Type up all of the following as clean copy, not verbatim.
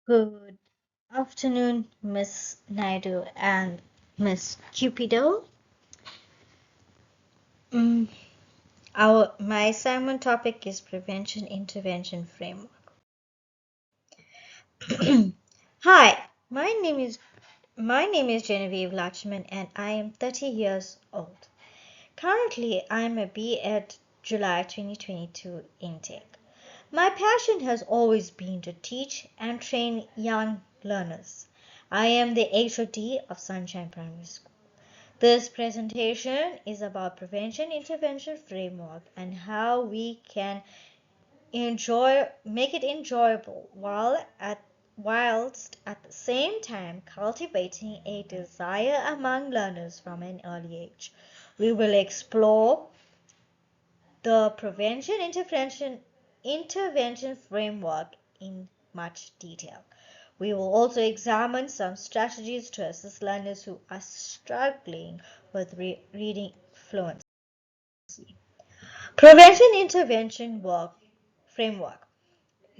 Good afternoon, Miss Naidu and Miss Cupido. Mm, my assignment topic is Prevention Intervention Framework. Hi, my name is GenevieveLutchman and I am 30 years old. Currently, I am a B at July 2022 intake. My passion has always been to teach and train young learners. I am the HOD of Sunshine Primary School. This presentation is about prevention intervention framework and how we can make it enjoyable whilst at the same time cultivating a desire among learners from an early age. We will explore the prevention intervention framework in much detail. We will also examine some strategies to assist learners who are struggling with reading fluency. Prevention intervention framework.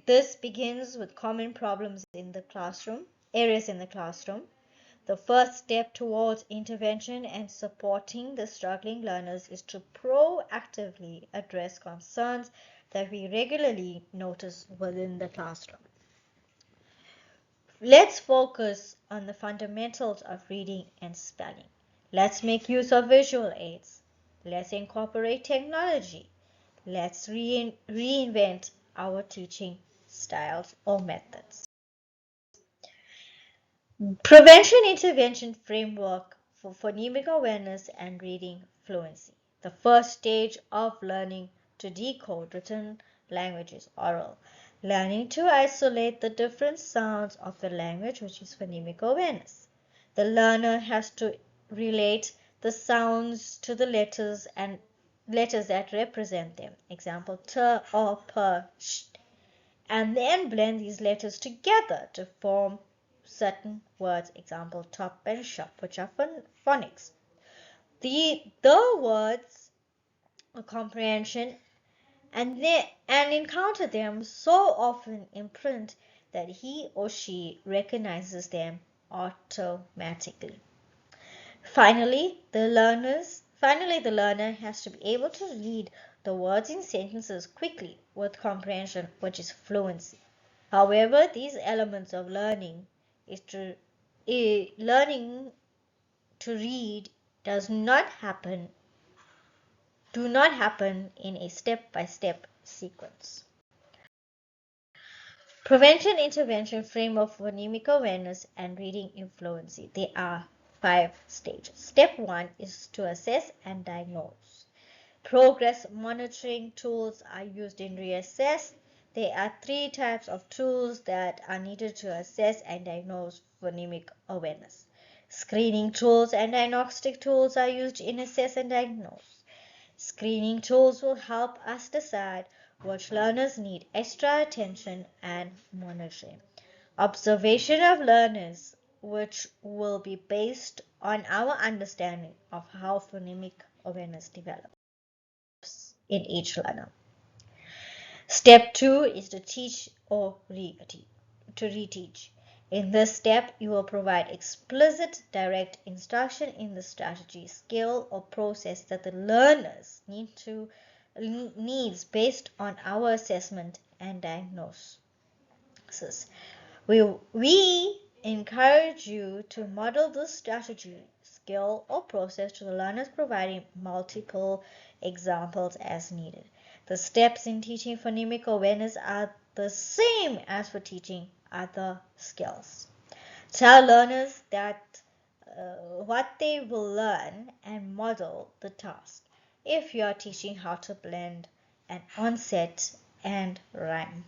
This begins with common problems in the classroom, areas in the classroom. The first step towards intervention and supporting the struggling learners is to proactively address concerns that we regularly notice within the classroom. Let's focus on the fundamentals of reading and spelling. Let's make use of visual aids. Let's incorporate technology. Let's reinvent our teaching styles or methods. Prevention intervention framework for phonemic awareness and reading fluency. The first stage of learning to decode written language is oral. Learning to isolate the different sounds of the language, which is phonemic awareness. The learner has to relate the sounds to the letters and letters that represent them. Example, t or p, sh, and then blend these letters together to form certain words. Example, top and shop, which are phonics. The words comprehension and encounter them so often in print that he or she recognizes them automatically. Finally, the learner has to be able to read the words in sentences quickly with comprehension, which is fluency. However, these elements of learning learning to read do not happen in a step-by-step sequence. Prevention intervention framework for phonemic awareness and reading fluency. There are 5 stages. Step 1 is to assess and diagnose. Progress monitoring tools are used in reassess. There are 3 types of tools that are needed to assess and diagnose phonemic awareness. Screening tools and diagnostic tools are used in assess and diagnose. Screening tools will help us decide which learners need extra attention and monitoring. Observation of learners, which will be based on our understanding of how phonemic awareness develops in each learner. Step 2 is to teach or reteach. In this step, you will provide explicit, direct instruction in the strategy, skill, or process that the learners needs based on our assessment and diagnosis. We encourage you to model this strategy, skill, or process to the learners, providing multiple examples as needed. The steps in teaching phonemic awareness are the same as for teaching other skills. Tell learners that what they will learn and model the task. If you are teaching how to blend an onset and rhyme,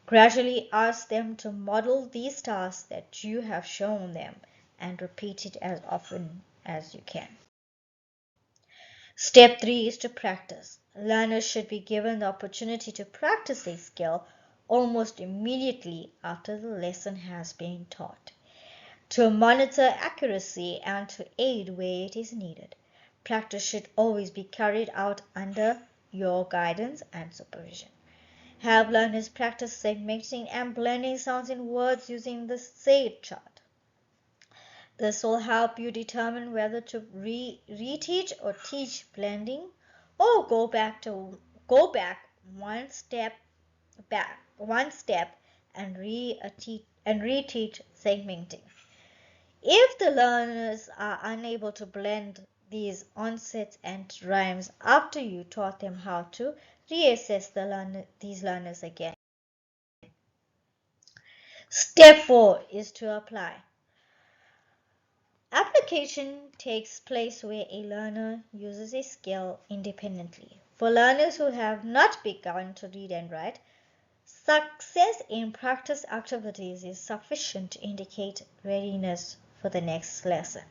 gradually ask them to model these tasks that you have shown them and repeat it as often as you can. Step 3 is to practice. Learners should be given the opportunity to practice a skill almost immediately after the lesson has been taught, to monitor accuracy and to aid where it is needed. Practice should always be carried out under your guidance and supervision. Have learners practice segmenting and blending sounds in words using the SAID chart. This will help you determine whether to reteach or teach blending, or go back one step and reteach segmenting. If the learners are unable to blend these onsets and rhymes after you taught them how to, reassess these learners again. Step 4 is to apply. Application takes place where a learner uses a skill independently. For learners who have not begun to read and write, success in practice activities is sufficient to indicate readiness for the next lesson.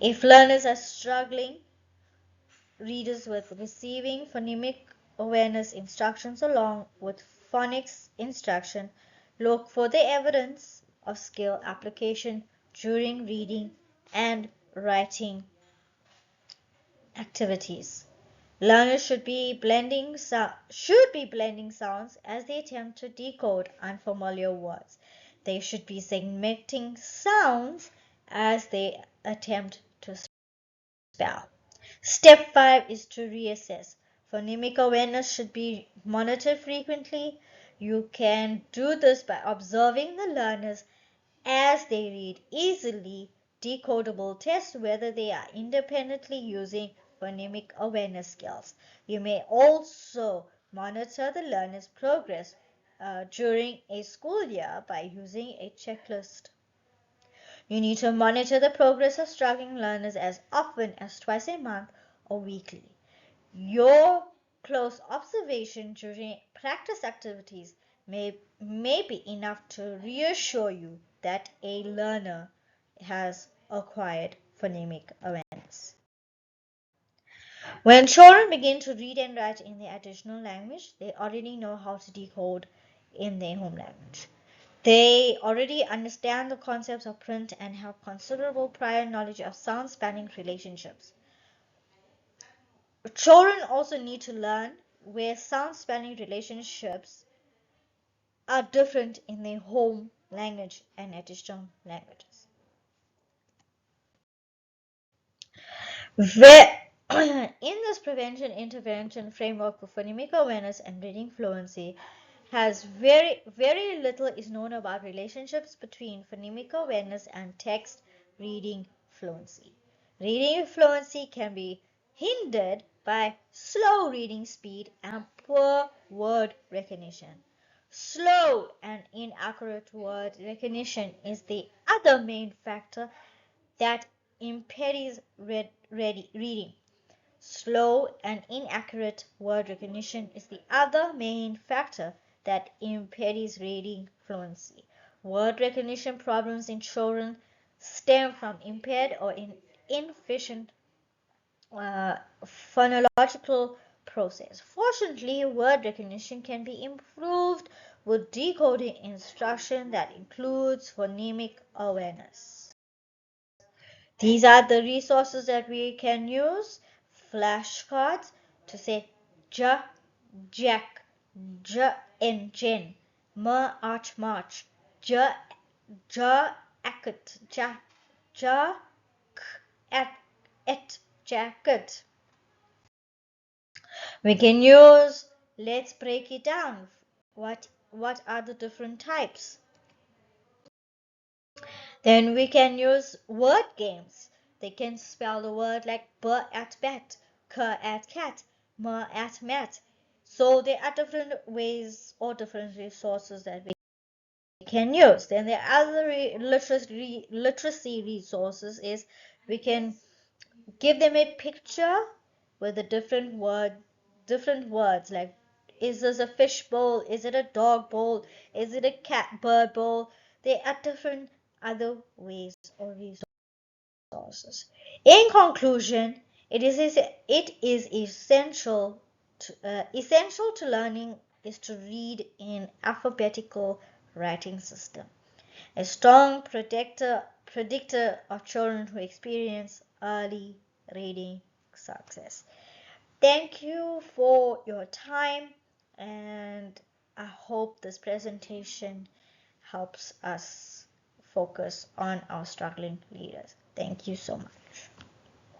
If learners are struggling, readers with receiving phonemic awareness instructions along with phonics instruction, look for the evidence of skill application during reading and writing activities. Learners should be blending sounds as they attempt to decode unfamiliar words. They should be segmenting sounds as they attempt to spell. Step 5 is to reassess. Phonemic awareness should be monitored frequently. You can do this by observing the learners as they read easily decodable. Test whether they are independently using phonemic awareness skills. You may also monitor the learner's progress during a school year by using a checklist. You need to monitor the progress of struggling learners as often as twice a month or weekly. Your close observation during practice activities may be enough to reassure you that a learner has acquired phonemic awareness. When children begin to read and write in their additional language, they already know how to decode in their home language. They already understand the concepts of print and have considerable prior knowledge of sound spanning relationships. Children also need to learn where sound spanning relationships are different in their home language and additional languages. In this prevention intervention framework for phonemic awareness and reading fluency, has very little is known about relationships between phonemic awareness and text reading fluency. Reading fluency can be hindered by slow reading speed and poor word recognition. Slow and inaccurate word recognition is the other main factor that impedes reading. Slow and inaccurate word recognition is the other main factor that impedes reading fluency. Word recognition problems in children stem from impaired or inefficient phonological process. Fortunately, word recognition can be improved with decoding instruction that includes phonemic awareness. These are the resources that we can use. Flashcards to say ja, jack, j, engine, ma, arch, march, ja, ja, acket, ja, ja, k, et, jacket. We can use, let's break it down. What are the different types? Then we can use word games. They can spell the word like b at bat, k at cat, m at mat. So there are different ways or different resources that we can use. Then there are other literacy resources is we can give them a picture with the different words like, is this a fish bowl? Is it a dog bowl? Is it a bird bowl? There are different other ways or resources. In conclusion, it is essential to learning is to read in alphabetical writing system. A strong predictor of children who experience early reading success. Thank you for your time, and I hope this presentation helps us focus on our struggling leaders. Thank you so much.